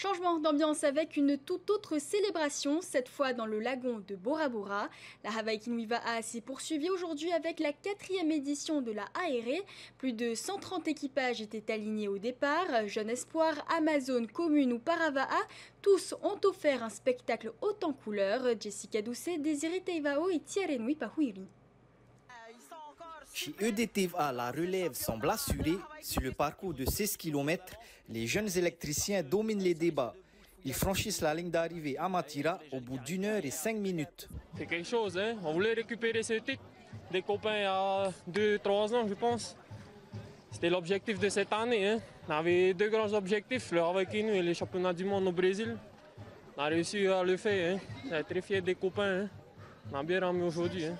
Changement d'ambiance avec une toute autre célébration, cette fois dans le lagon de Bora Bora. La Hawaii Kinuiva s'est poursuivie aujourd'hui avec la 4e édition de la ARE. Plus de 130 équipages étaient alignés au départ. Jeune Espoir, Amazon, Commune ou Paravaa, tous ont offert un spectacle haut en couleurs. Jessica Doucet, Désiré Teivao et Tiarenui Pahuiri. Chez EDTVA, la relève semble assurée. Sur le parcours de 16 km, les jeunes électriciens dominent les débats. Ils franchissent la ligne d'arrivée à Matira au bout d'1 heure et 5 minutes. C'est quelque chose, hein? On voulait récupérer ce titre des copains il y a 2-3 ans, je pense. C'était l'objectif de cette année. Hein? On avait 2 grands objectifs, le Hawaii Kinu et les championnats du monde au Brésil. On a réussi à le faire. Hein? On est très fiers des copains. Hein? On a bien remis aujourd'hui. Hein?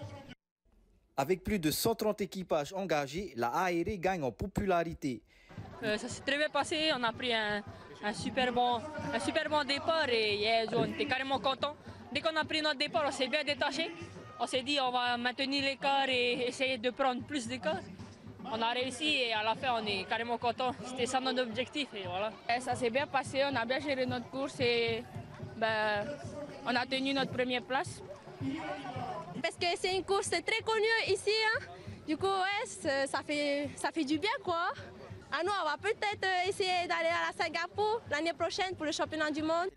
Avec plus de 130 équipages engagés, la ARE gagne en popularité. Ça s'est très bien passé, on a pris un super bon départ et on était carrément contents. Dès qu'on a pris notre départ, on s'est bien détaché. On s'est dit on va maintenir l'écart et essayer de prendre plus d'écart. On a réussi et à la fin on est carrément contents. C'était ça notre objectif et voilà. Et ça s'est bien passé, on a bien géré notre course et on a tenu notre première place. Parce que c'est une course très connue ici, hein. Du coup ouais, ça fait du bien quoi. À nous, on va peut-être essayer d'aller à la Singapour l'année prochaine pour le championnat du monde.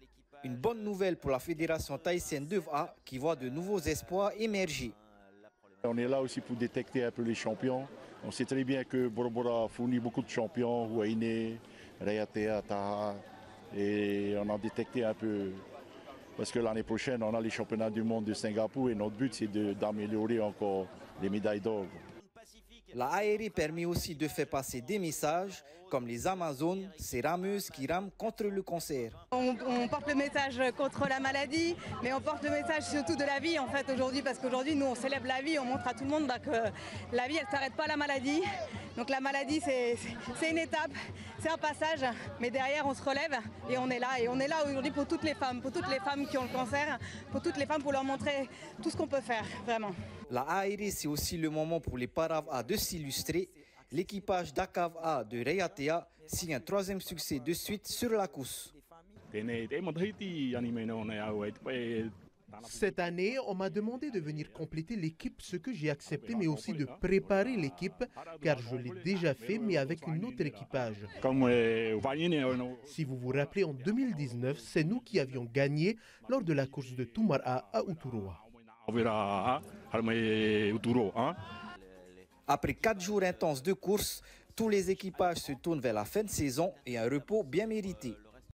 Une bonne nouvelle pour la fédération thaïsienne d'EVA qui voit de nouveaux espoirs émerger. On est là aussi pour détecter un peu les champions. On sait très bien que Bora Bora fournit beaucoup de champions, Huayne, Raiatea, Taha, et on a détecté un peu. Parce que l'année prochaine, on a les championnats du monde de Singapour et notre but, c'est d'améliorer encore les médailles d'or. La ARE permet aussi de faire passer des messages, comme les Amazones, ces rameuses qui rament contre le cancer. On porte le message contre la maladie, mais on porte le message surtout de la vie en fait aujourd'hui, parce qu'aujourd'hui, nous, on célèbre la vie, on montre à tout le monde que la vie, elle ne s'arrête pas à la maladie. Donc la maladie, c'est une étape, c'est un passage, mais derrière, on se relève et on est là. Et on est là aujourd'hui pour toutes les femmes qui ont le cancer, pour toutes les femmes, pour leur montrer tout ce qu'on peut faire, vraiment. La ARE, c'est aussi le moment pour les Paravaa de s'illustrer. L'équipage d'Akava de Raiatea signe un 3e succès de suite sur la course. Cette année, on m'a demandé de venir compléter l'équipe, ce que j'ai accepté, mais aussi de préparer l'équipe, car je l'ai déjà fait, mais avec une autre équipage. Si vous vous rappelez, en 2019, c'est nous qui avions gagné lors de la course de Tumara à Uturoa. Après 4 jours intenses de course, tous les équipages se tournent vers la fin de saison et un repos bien mérité.